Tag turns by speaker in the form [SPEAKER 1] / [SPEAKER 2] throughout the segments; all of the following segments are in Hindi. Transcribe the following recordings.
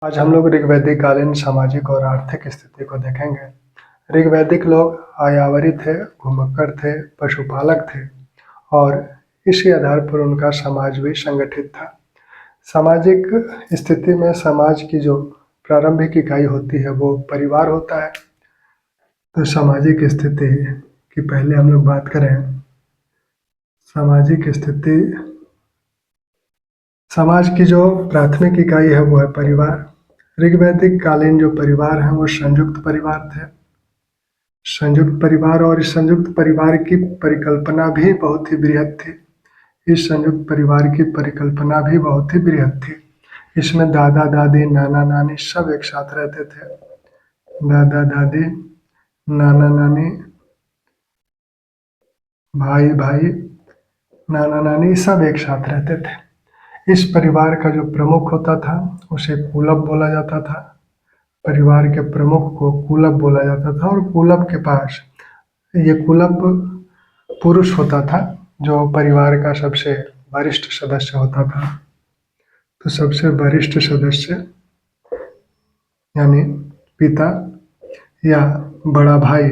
[SPEAKER 1] आज हम लोग ऋग्वैदिक कालीन सामाजिक और आर्थिक स्थिति को देखेंगे। ऋग्वैदिक लोग आयावरी थे, घुमक्कड़ थे, पशुपालक थे और इसी आधार पर उनका समाज भी संगठित था। सामाजिक स्थिति में समाज की जो प्रारंभिक इकाई होती है वो परिवार होता है। तो सामाजिक स्थिति की पहले हम लोग बात करें। सामाजिक स्थिति, समाज की जो प्राथमिक इकाई है वो है परिवार। ऋग्वैदिक कालीन जो परिवार है वो संयुक्त परिवार थे। संयुक्त परिवार, और इस संयुक्त परिवार की परिकल्पना भी बहुत ही बृहद थी। इस संयुक्त परिवार की परिकल्पना भी बहुत ही बृहद थी। इसमें दादा दादी, नाना नानी सब एक साथ रहते थे। दादा दादी, नाना नानी, भाई भाई, नाना नानी सब एक साथ रहते थे। इस परिवार का जो प्रमुख होता था उसे कुलप बोला जाता था। परिवार के प्रमुख को कुलप बोला जाता था और कुलप के पास ये कुलप पुरुष होता था जो परिवार का सबसे वरिष्ठ सदस्य होता था। तो सबसे वरिष्ठ सदस्य यानी पिता या बड़ा भाई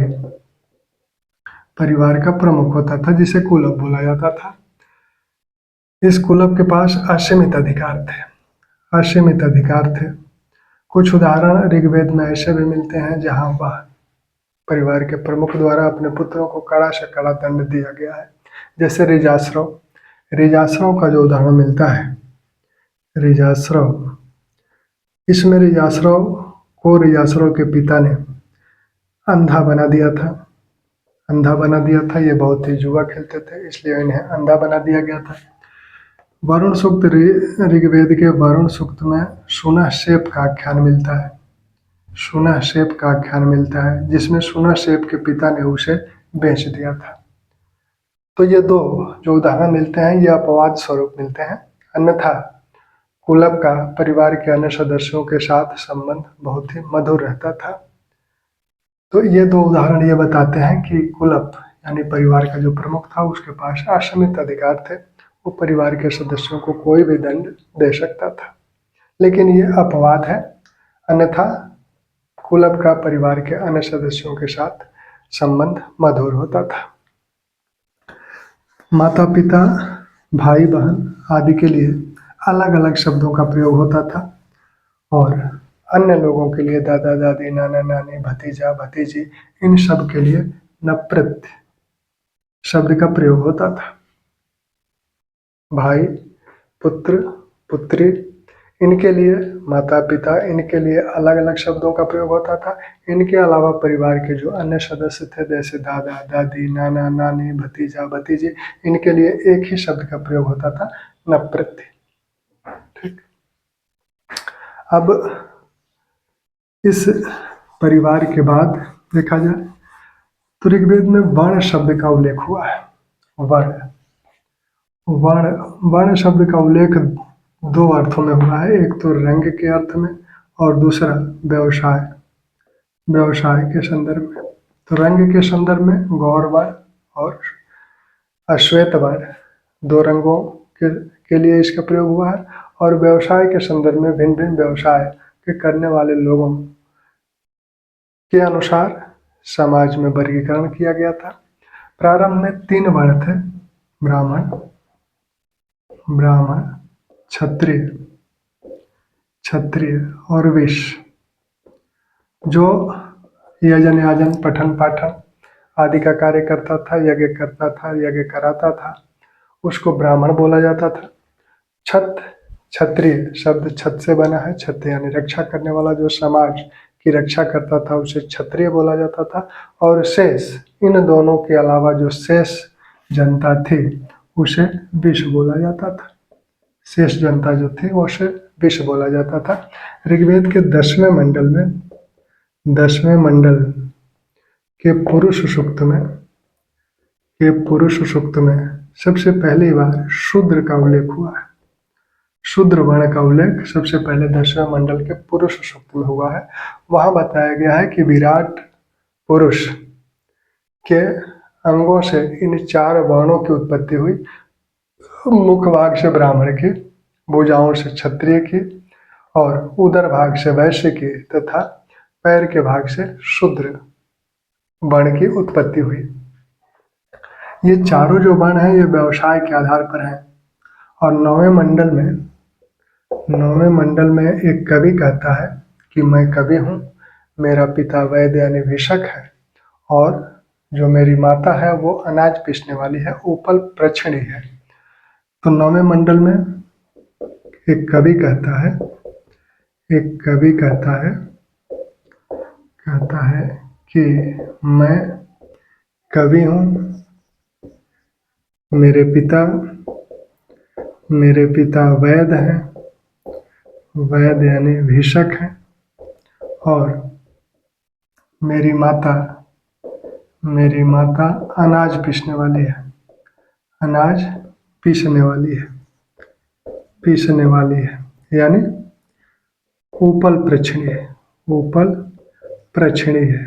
[SPEAKER 1] परिवार का प्रमुख होता था, जिसे कुलप बोला जाता था। इस कुलप के पास असीमित अधिकार थे। असीमित अधिकार थे। कुछ उदाहरण ऋग्वेद में ऐसे भी मिलते हैं जहाँ वह परिवार के प्रमुख द्वारा अपने पुत्रों को कड़ा से कड़ा दंड दिया गया है। जैसे ऋजाश्रव। ऋजाश्रव का जो उदाहरण मिलता है, ऋजाश्रव, इसमें ऋजाश्रव के पिता ने अंधा बना दिया था। अंधा बना दिया था। ये बहुत ही जुआ खेलते थे, इसलिए इन्हें अंधा बना दिया गया था। वरुण सूक्त, ऋग्वेद के वरुण सूक्त में सुना शेप का आख्यान मिलता है। सुना शेप का आख्यान मिलता है जिसमें सुना शेप के पिता ने उसे बेच दिया था। तो ये दो जो उदाहरण मिलते हैं ये अपवाद स्वरूप मिलते हैं। अन्यथा कुलप का परिवार के अन्य सदस्यों के साथ संबंध बहुत ही मधुर रहता था। तो ये दो उदाहरण ये बताते हैं कि कुलप यानी परिवार का जो प्रमुख था उसके पास असीमित अधिकार थे। वो परिवार के सदस्यों को कोई भी दंड दे सकता था। लेकिन ये अपवाद है। अन्यथा कुलप का परिवार के अन्य सदस्यों के साथ संबंध मधुर होता था। माता पिता, भाई बहन आदि के लिए अलग अलग शब्दों का प्रयोग होता था और अन्य लोगों के लिए दादा दादी, नाना नानी, भतीजा भतीजी, इन सब के लिए नप्रत शब्द का प्रयोग होता था। भाई, पुत्र, पुत्री, इनके लिए माता पिता, इनके लिए अलग अलग शब्दों का प्रयोग होता था। इनके अलावा परिवार के जो अन्य सदस्य थे जैसे दादा दादी, नाना नानी, भतीजा भतीजी, इनके लिए एक ही शब्द का प्रयोग होता था, नप्रत। ठीक। अब इस परिवार के बाद देखा जाए तो ऋग्वेद में वर्ण शब्द का उल्लेख हुआ है। वर्ण वर्ण वर्ण शब्द का उल्लेख दो अर्थों में हुआ है। एक तो रंग के अर्थ में और दूसरा व्यवसाय व्यवसाय के संदर्भ में। तो रंग के संदर्भ में गौर वर्ण और अश्वेत वर्ण दो रंगों के लिए इसका प्रयोग हुआ है। और व्यवसाय के संदर्भ में भिन्न भिन्न व्यवसाय के करने वाले लोगों के अनुसार समाज में वर्गीकरण किया गया था। प्रारंभ में 3 वर्ण थे, ब्राह्मण, क्षत्रिय और वैश्य। जो यजन याजन, पठन पाठन आदि का कार्य करता था, यज्ञ करता था, यज्ञ कराता था, उसको ब्राह्मण बोला जाता था। क्षत्रिय शब्द छत से बना है। छत यानी रक्षा करने वाला, जो समाज की रक्षा करता था उसे क्षत्रिय बोला जाता था। और शेष, इन दोनों के अलावा जो शेष जनता थी उसे वैश्य बोला जाता था। शेष जनता जो थी उसे वैश्य बोला जाता था। ऋग्वेद के 10वें मंडल के पुरुष सूक्त में सबसे पहली बार शूद्र का उल्लेख हुआ है। शूद्र वर्ण का उल्लेख सबसे पहले 10वें मंडल के पुरुष सूक्त में हुआ है। वहां बताया गया है कि विराट पुरुष के अंगों से इन 4 वर्णों की उत्पत्ति हुई। मुख भाग से ब्राह्मण की, भुजाओं से क्षत्रिय की और उदर भाग से वैश्य की तथा पैर के भाग से शूद्र वर्ण की उत्पत्ति हुई। ये चारों जो वर्ण हैं ये व्यवसाय के आधार पर हैं। और नौवें मंडल में एक कवि कहता है कि मैं कवि हूँ, मेरा पिता वैद्य यानी भिषक है, और जो मेरी माता है वो अनाज पीसने वाली है, उपल प्रक्षिणी है। तो नौवें मंडल में एक कवि कहता है कि मैं कवि हूँ, मेरे पिता वैद्य हैं, वैद्य यानी भिषक हैं, और मेरी माता अनाज पीसने वाली है, अनाज पीसने वाली है यानी उपल प्रक्षिणी है।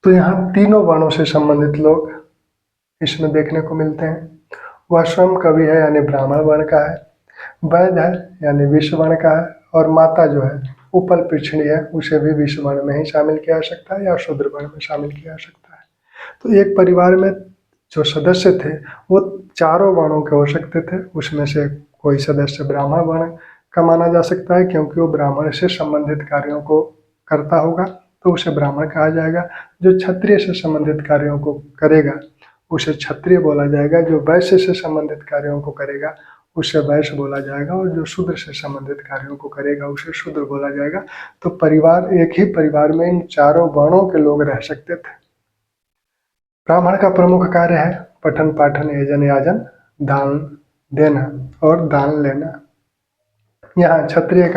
[SPEAKER 1] तो यहाँ तीनों वर्णों से संबंधित लोग इसमें देखने को मिलते हैं। वह स्वयं कवि है यानी ब्राह्मण वर्ण का है, वैद्य है यानी विश्व वर्ण का है, और माता जो है उपल प्रक्षिणी है, उसे भी विश्व वर्ण में ही शामिल किया जा सकता है या शूद्र वर्ण में शामिल किया जा सकता है। तो एक परिवार में जो सदस्य थे वो चारों वर्णों के हो सकते थे। उसमें से कोई सदस्य ब्राह्मण वर्ण का माना जा सकता है क्योंकि वो ब्राह्मण से संबंधित कार्यों को करता होगा तो उसे ब्राह्मण कहा जाएगा। जो क्षत्रिय से संबंधित कार्यों को करेगा उसे क्षत्रिय बोला जाएगा। जो वैश्य से संबंधित कार्यों को करेगा उसे वैश्य बोला जाएगा, और जो शूद्र से संबंधित कार्यों को करेगा उसे शूद्र बोला जाएगा। तो परिवार, एक ही परिवार में इन चारों वर्णों के लोग रह सकते थे। ब्राह्मण का प्रमुख कार्य है पठन पाठन यजन याजन, दान देना और दान लेना। यहाँ क्षत्रिय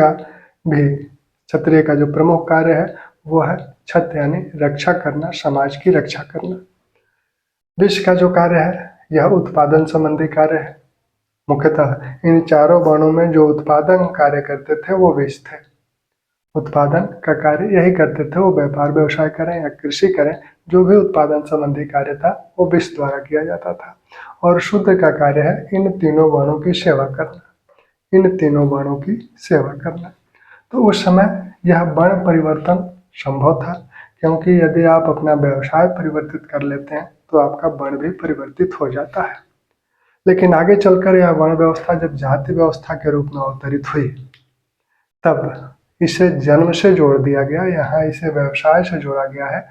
[SPEAKER 1] का जो प्रमुख कार्य है वो है छत्र यानी रक्षा करना, समाज की रक्षा करना। विश्व का जो कार्य है यह उत्पादन संबंधी कार्य है। मुख्यतः इन चारों वर्णों में जो उत्पादन कार्य करते थे वो विश्व थे। उत्पादन का कार्य यही करते थे, वो व्यापार व्यवसाय करें या कृषि करें, जो भी उत्पादन संबंधी कार्य था वो विश्व द्वारा किया जाता था। और शूद्र का कार्य है इन तीनों वर्णों की सेवा करना। तो उस समय यह वर्ण परिवर्तन संभव था, क्योंकि यदि आप अपना व्यवसाय परिवर्तित कर लेते हैं तो आपका वर्ण भी परिवर्तित हो जाता है। लेकिन आगे चलकर यह वर्ण व्यवस्था जब जाति व्यवस्था के रूप में अवतरित हुई तब इसे जन्म से जोड़ दिया गया। यहाँ इसे व्यवसाय से जोड़ा गया है,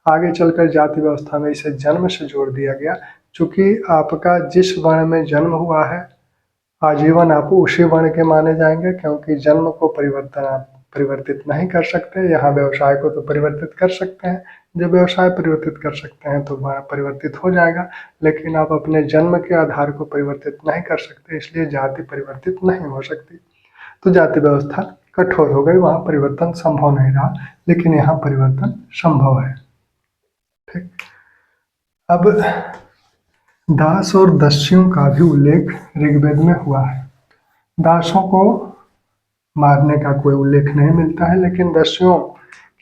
[SPEAKER 1] आगे चलकर जाति व्यवस्था में इसे जन्म से जोड़ दिया गया। चूंकि आपका जिस वर्ण में जन्म हुआ है आजीवन आप उसी वर्ण के माने जाएंगे, क्योंकि जन्म को आप परिवर्तित नहीं कर सकते। यहाँ व्यवसाय को तो परिवर्तित कर सकते हैं, जब व्यवसाय परिवर्तित कर सकते हैं तो वर्ण परिवर्तित हो जाएगा, लेकिन आप अपने जन्म के आधार को परिवर्तित नहीं कर सकते, इसलिए जाति परिवर्तित नहीं हो सकती। तो जाति व्यवस्था कठोर हो गई, वहाँ परिवर्तन संभव नहीं रहा, लेकिन यहाँ परिवर्तन संभव है। ठीक, अब दास और दस्युओं का भी उल्लेख ऋग्वेद में हुआ है। दासों को मारने का कोई उल्लेख नहीं मिलता है, लेकिन दस्युओं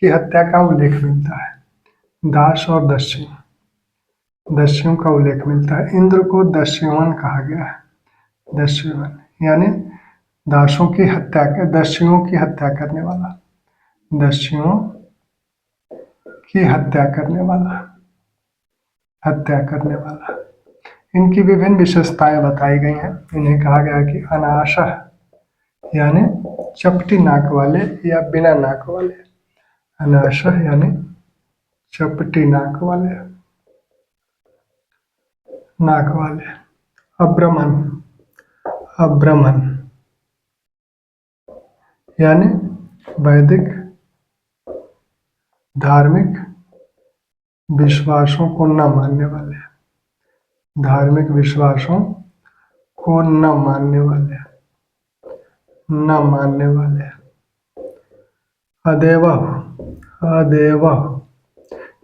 [SPEAKER 1] की हत्या का उल्लेख मिलता है। दास और दस्युओं का उल्लेख मिलता है। इंद्र को दस्युवन कहा गया है। दस्युवन यानी दस्युओं की हत्या करने वाला, दस्युओं की हत्या करने वाला। इनकी विभिन्न विशेषताएं बताई गई हैं। इन्हें कहा गया कि अनाशः यानी चपटी नाक वाले या बिना नाक वाले, अनाशः यानी चपटी नाक वाले। अब्रह्मण यानी वैदिक धार्मिक विश्वासों को न मानने वाले, अदेव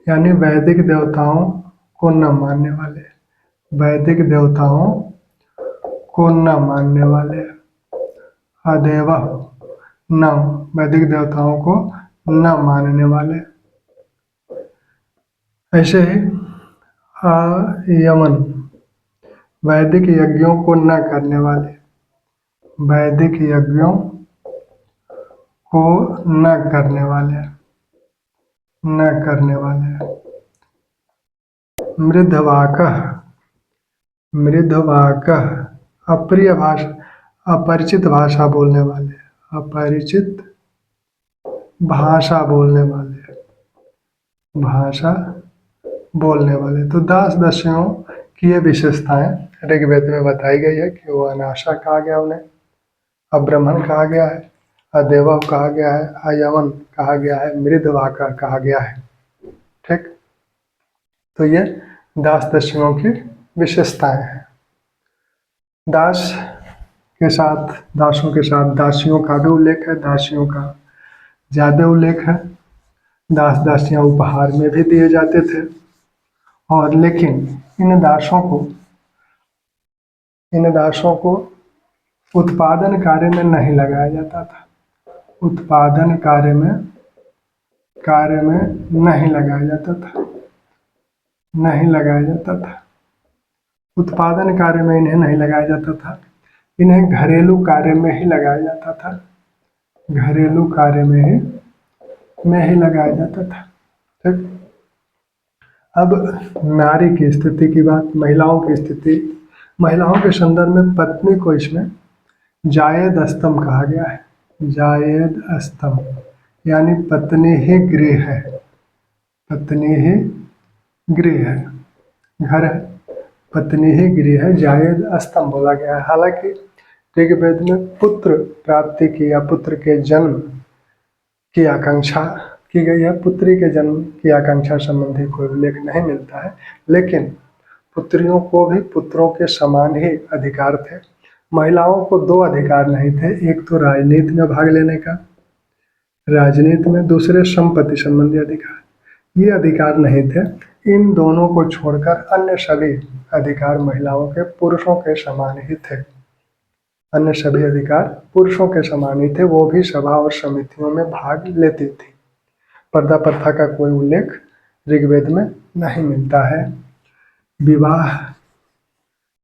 [SPEAKER 1] यानी वैदिक देवताओं को न मानने वाले, अदेव न वैदिक देवताओं को न मानने वाले। ऐसे ही यमन वैदिक यज्ञों को न करने वाले, को न करने वाले, न करने वाले। मृदवाकः, मृदवाकः अप्रिय भाषा, अपरिचित भाषा बोलने वाले, अपरिचित भाषा बोलने वाले, भाषा बोलने वाले। तो दास दासियों की ये विशेषताएं ऋग्वेद में बताई गई है कि वो अनाशा कहा गया, उन्हें अब्रह्मण कहा गया है, अदेवः कहा गया है, अयवन कहा गया है, मृदवाका कहा गया है। ठीक, तो ये दास दासियों की विशेषताएं हैं। दास के साथ, दासों के साथ दासियों का भी उल्लेख है, दासियों का ज्यादा उल्लेख है। दास दासियां उपहार में भी दिए जाते थे, और लेकिन इन दासों को उत्पादन कार्य में नहीं लगाया जाता था, उत्पादन कार्य में नहीं लगाया जाता था, नहीं लगाया जाता था, उत्पादन कार्य में इन्हें नहीं लगाया जाता था, इन्हें घरेलू कार्य में ही लगाया जाता था, घरेलू कार्य में ही लगाया जाता था। ठीक, अब नारी की स्थिति की बात, महिलाओं की स्थिति, महिलाओं के संदर्भ में पत्नी को इसमें जायद अस्तम कहा गया है, जायद अस्तम, यानी पत्नी ही गृह है, पत्नी ही गृह है, घर है, पत्नी ही गृह है, जायद अस्तम बोला गया है। हालांकि ऋग्वेद में पुत्र प्राप्ति की या पुत्र के जन्म की आकांक्षा की गई है, पुत्री के जन्म की आकांक्षा संबंधी कोई उल्लेख नहीं मिलता है, लेकिन पुत्रियों को भी पुत्रों के समान ही अधिकार थे। महिलाओं को दो अधिकार नहीं थे, एक तो राजनीति में भाग लेने का, राजनीति में, दूसरे संपत्ति संबंधी अधिकार, ये अधिकार नहीं थे। इन दोनों को छोड़कर अन्य सभी अधिकार महिलाओं के पुरुषों के समान ही थे, अन्य सभी अधिकार पुरुषों के समान ही थे। वो भी सभा और समितियों में भाग लेती थी। पर्दा प्रथा का कोई उल्लेख ऋग्वेद में नहीं मिलता है। विवाह,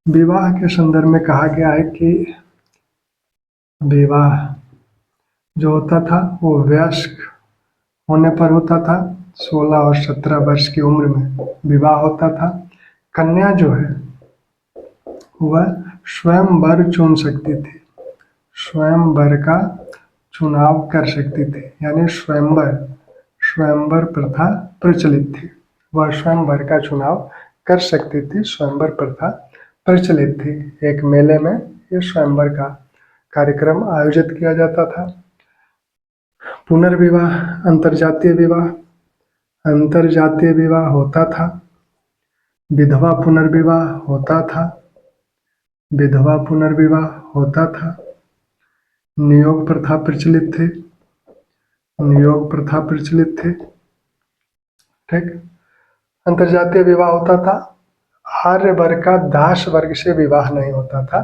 [SPEAKER 1] विवाह के संदर्भ में कहा गया है कि विवाह जो होता था वो वयस्क होने पर होता था, 16 और 17 वर्ष की उम्र में विवाह होता था। कन्या जो है वह स्वयं वर चुन सकती थी, स्वयं वर का चुनाव कर सकती थी, यानी स्वयंवर प्रथा प्रचलित थी, वह स्वयंवर का चुनाव कर सकती थी, स्वयंवर प्रथा प्रचलित थी। एक मेले में ये स्वयंवर का कार्यक्रम आयोजित किया जाता था। पुनर्विवाह, अंतरजातीय विवाह, अंतरजातीय विवाह होता था, विधवा पुनर्विवाह होता था, विधवा पुनर्विवाह होता था, नियोग प्रथा प्रचलित थी, नियोग प्रथा प्रचलित थी। ठीक, अंतरजातीय विवाह होता था। आर्य वर्ग का दास वर्ग से विवाह नहीं होता था,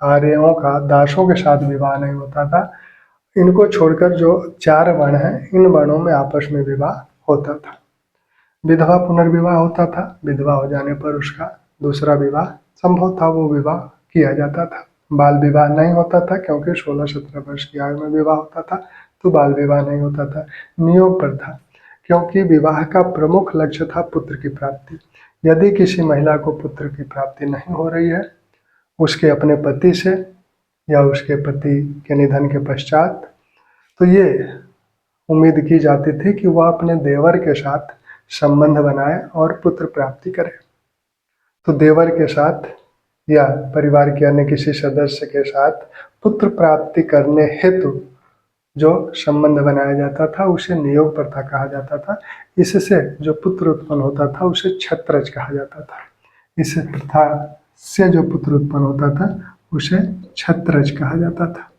[SPEAKER 1] आर्यों का दासों के साथ विवाह नहीं होता था। इनको छोड़कर जो 4 वर्ण हैं, इन वर्णों में आपस में विवाह होता था। विधवा पुनर्विवाह होता था, विधवा हो जाने पर उसका दूसरा विवाह संभव था, वो विवाह किया जाता था। बाल विवाह नहीं होता था, क्योंकि 16-17 वर्ष की आयु में विवाह होता था, तो बाल विवाह नहीं होता था। नियोग प्रथा, क्योंकि विवाह का प्रमुख लक्ष्य था पुत्र की प्राप्ति। यदि किसी महिला को पुत्र की प्राप्ति नहीं हो रही है, उसके अपने पति से या उसके पति के निधन के पश्चात, तो ये उम्मीद की जाती थी कि वह अपने देवर के साथ संबंध बनाए और पुत्र प्राप्ति करे। तो देवर के साथ या परिवार के अन्य किसी सदस्य के साथ पुत्र प्राप्ति करने हेतु जो संबंध बनाया जाता था उसे नियोग प्रथा कहा जाता था। इससे जो पुत्र उत्पन्न होता था उसे छत्रज कहा जाता था। इस प्रथा से जो पुत्र उत्पन्न होता था उसे छत्रज कहा जाता था।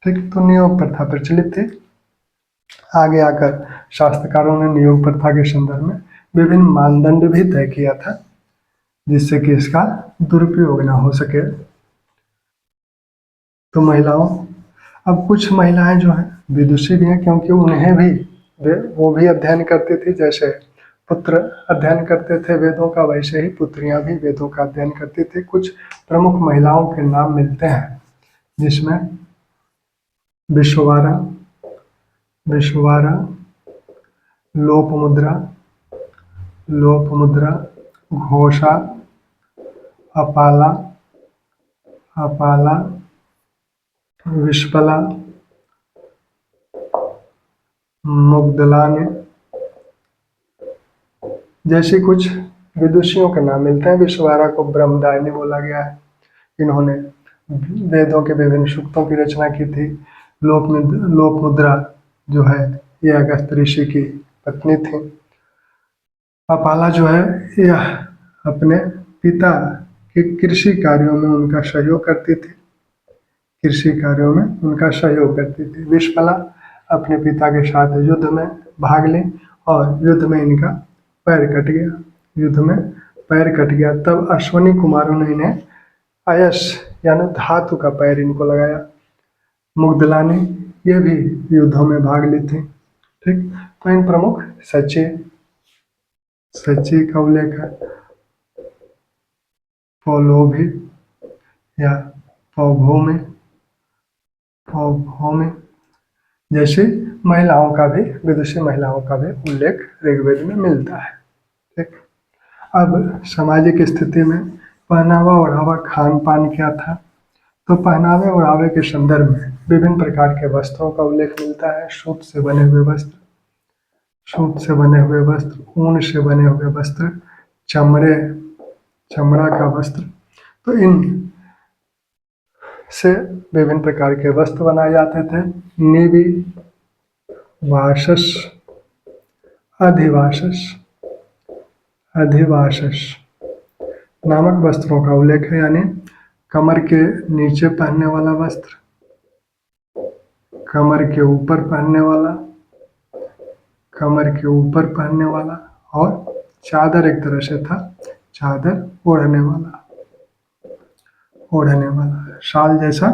[SPEAKER 1] ठीक, तो नियोग प्रथा प्रचलित थी। आगे आकर शास्त्रकारों ने नियोग प्रथा के संदर्भ में विभिन्न मानदंड भी तय किया था, जिससे कि इसका दुरुपयोग ना हो सके। तो महिलाओं, अब कुछ महिलाएं जो हैं विदुषी भी हैं, क्योंकि उन्हें भी वो भी अध्ययन करती थी। जैसे पुत्र अध्ययन करते थे वेदों का, वैसे ही पुत्रियां भी वेदों का अध्ययन करती थी। कुछ प्रमुख महिलाओं के नाम मिलते हैं, जिसमें विश्ववारा, विश्ववारा, लोपमुद्रा, लोपमुद्रा, घोषा, अपाला, अपाला, विश्पला, मुग्दलाने जैसे कुछ विदुषियों के नाम मिलते हैं। विश्ववारा को ब्रह्मदायिनी बोला गया है। इन्होंने वेदों के विभिन्न सूक्तों की रचना की थी। लोपमुद्रा जो है ये अगस्त्य ऋषि की पत्नी थी। अपाला जो है यह अपने पिता के कृषि कार्यों में उनका सहयोग करती थी। कृषि कार्यों में उनका सहयोग करती थी। विश्पला अपने पिता के साथ युद्ध में भाग ली और युद्ध में इनका पैर कट गया। युद्ध में पैर कट गया तब अश्वनी कुमारों ने इन्हें अयश यानी धातु का पैर इनको लगाया। मुग्दला ने ये भी युद्धों में भाग ली थी। ठीक, तो इन प्रमुख सची का उल्लेख है। पौलोभी या पौभौमे, पौभौमे जैसे महिलाओं का भी, विदुषी महिलाओं का भी उल्लेख ऋग्वेद में मिलता है। ठीक, अब सामाजिक स्थिति में पहनावा ओढ़ावा खान पान क्या था, तो पहनावे ओढ़ावे के संदर्भ में विभिन्न प्रकार के वस्त्रों का उल्लेख मिलता है। सूत से बने हुए वस्त्र, सूत से बने हुए वस्त्र, ऊन से बने हुए वस्त्र, चमड़ा का वस्त्र, तो इन से विभिन्न प्रकार के वस्त्र बनाए जाते थे। नीवि, वाशस, अधिवासस, अधिवासस नामक वस्त्रों का उल्लेख है, यानी कमर के नीचे पहनने वाला वस्त्र, कमर के ऊपर पहनने वाला, कमर के ऊपर पहनने वाला, और चादर एक तरह से था, चादर ओढ़ने वाला, ओढ़ने वाला शाल जैसा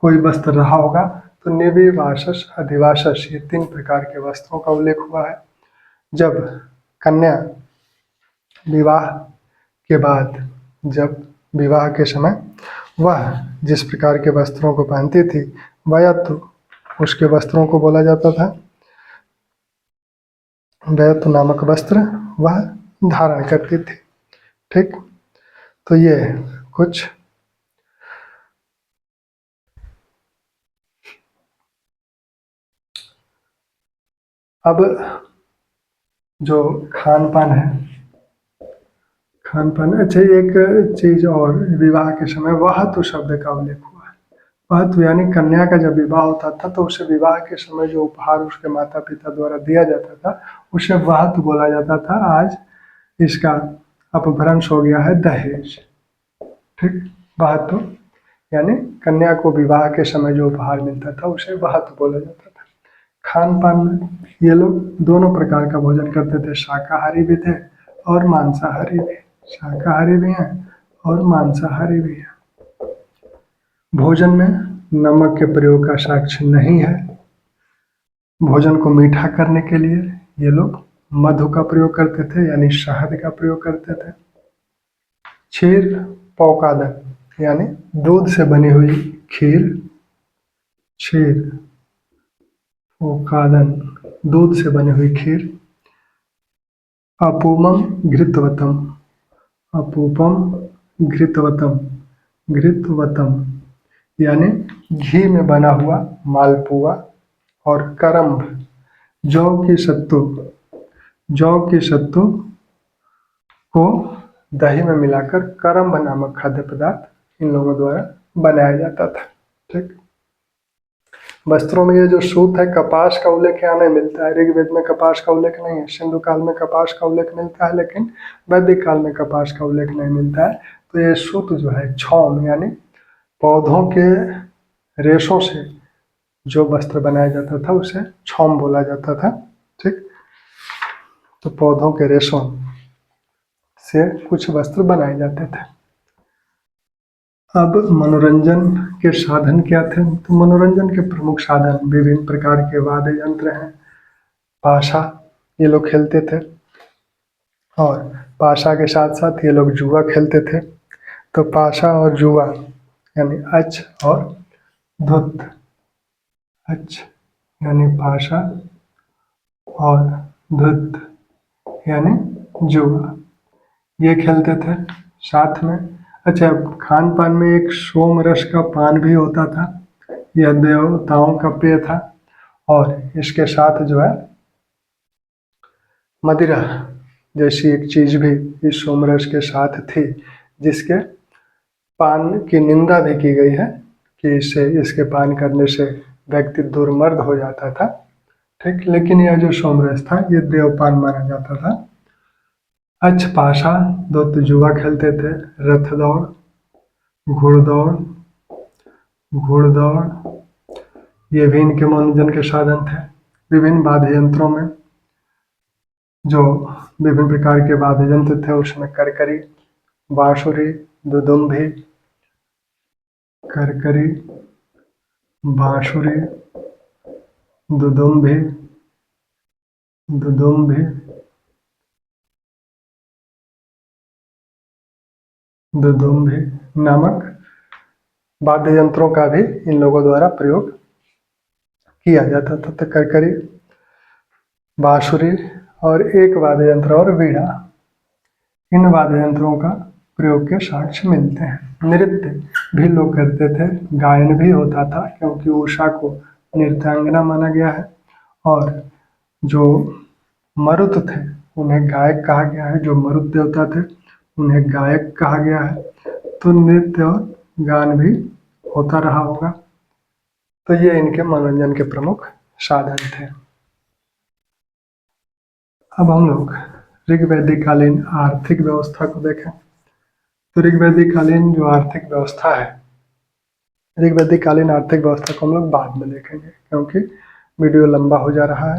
[SPEAKER 1] कोई वस्त्र रहा होगा। तो निवि, वासस, अधिवासस ये 3 प्रकार के वस्त्रों का उल्लेख हुआ है। जब कन्या विवाह के बाद, जब विवाह के समय वह जिस प्रकार के वस्त्रों को पहनती थी, वयतु उसके वस्त्रों को बोला जाता था। वयतु नामक वस्त्र वह धारण करती थी। ठीक, तो ये कुछ अब जो खान पान है, खान पान, अच्छा एक चीज और, विवाह के समय वहतु शब्द का उल्लेख हुआ है। वहतु यानी कन्या का जब विवाह होता था तो उसे विवाह के समय जो उपहार उसके माता पिता द्वारा दिया जाता था उसे वहतु बोला जाता था। आज इसका अपभ्रंश हो गया है दहेज। ठीक, वहतु यानी कन्या को विवाह के समय जो उपहार मिलता था उसे वहतु बोला जाता था। खान पान में ये लोग दोनों प्रकार का भोजन करते थे, शाकाहारी भी थे और मांसाहारी भी। शाकाहारी भी हैं और मांसाहारी भी हैं। भोजन में नमक के प्रयोग का साक्ष्य नहीं है। भोजन को मीठा करने के लिए ये लोग मधु का प्रयोग करते थे, यानी शहद का प्रयोग करते थे। क्षीर पौकादन यानी दूध से बनी हुई खीर, क्षीर पौकादन दूध से बनी हुई खीर। अपूमम घृतवतम, अपूपम घृतवतम, घृतवतम यानी घी में बना हुआ मालपुआ। और करम्ब जौ की सत्तू, जौ की सत्तू को दही में मिलाकर करम्ब नामक खाद्य पदार्थ इन लोगों द्वारा बनाया जाता था। ठीक, वस्त्रों में ये जो सूत है, कपास का उल्लेख यहाँ नहीं मिलता है। ऋग्वेद में कपास का उल्लेख नहीं है। सिंधु काल में कपास का उल्लेख मिलता है, लेकिन वैदिक काल में कपास का उल्लेख नहीं मिलता है। तो ये सूत जो है छौम यानी पौधों के रेशों से जो वस्त्र बनाया जाता था उसे छौम बोला जाता था। ठीक, तो पौधों के रेशों से कुछ वस्त्र बनाए जाते थे। अब मनोरंजन के साधन क्या थे, तो मनोरंजन के प्रमुख साधन विभिन्न प्रकार के वाद्य यंत्र हैं। पाशा ये लोग खेलते थे, और पाशा के साथ साथ ये लोग जुआ खेलते थे। तो पाशा और जुआ यानी अच और धुत, अच यानी पाशा और धुत यानी जुआ, ये खेलते थे साथ में। अच्छा, खान पान में एक सोम रस का पान भी होता था, यह देवताओं का पेय था। और इसके साथ जो है मदिरा जैसी एक चीज भी इस सोमरस के साथ थी, जिसके पान की निंदा भी की गई है कि इसके पान करने से व्यक्ति दुर्मर्द हो जाता था। ठीक, लेकिन यह जो सोमरस था ये देवपान माना जाता था। अच्छपाशा, दो तो जुआ खेलते थे। रथ दौड़, घुड़दौड़, घुड़दौड़ ये भी इनके मनोरंजन के साधन थे। विभिन्न वाद्य यंत्रों में जो विभिन्न प्रकार के वाद्य यंत्र थे उसमें करकरी, बांसुरी, दुदुम्भी, करकरी, बांसुरी, दुदुम्भी, दुदुम्भी, दुदुम्भी नामक वाद्य यंत्रों का भी इन लोगों द्वारा प्रयोग किया जाता था। तो करकरी, बांसुरी और एक वाद्य यंत्र और वीणा, इन वाद्य यंत्रों का प्रयोग के साक्ष्य मिलते हैं। नृत्य भी लोग करते थे, गायन भी होता था, क्योंकि उषा को नृत्यांगना माना गया है। और जो मरुत थे उन्हें गायक कहा गया है, जो मरुत देवता थे उन्हें गायक कहा गया है। तो नृत्य और गान भी होता रहा होगा। तो ये इनके मनोरंजन के प्रमुख साधन थे। अब हम लोग ऋग्वैदिक कालीन आर्थिक व्यवस्था को देखें। तो ऋग्वैदिक कालीन जो आर्थिक व्यवस्था है, ऋग्वैदिक कालीन आर्थिक व्यवस्था को हम लोग बाद में देखेंगे, क्योंकि वीडियो लंबा हो जा रहा है।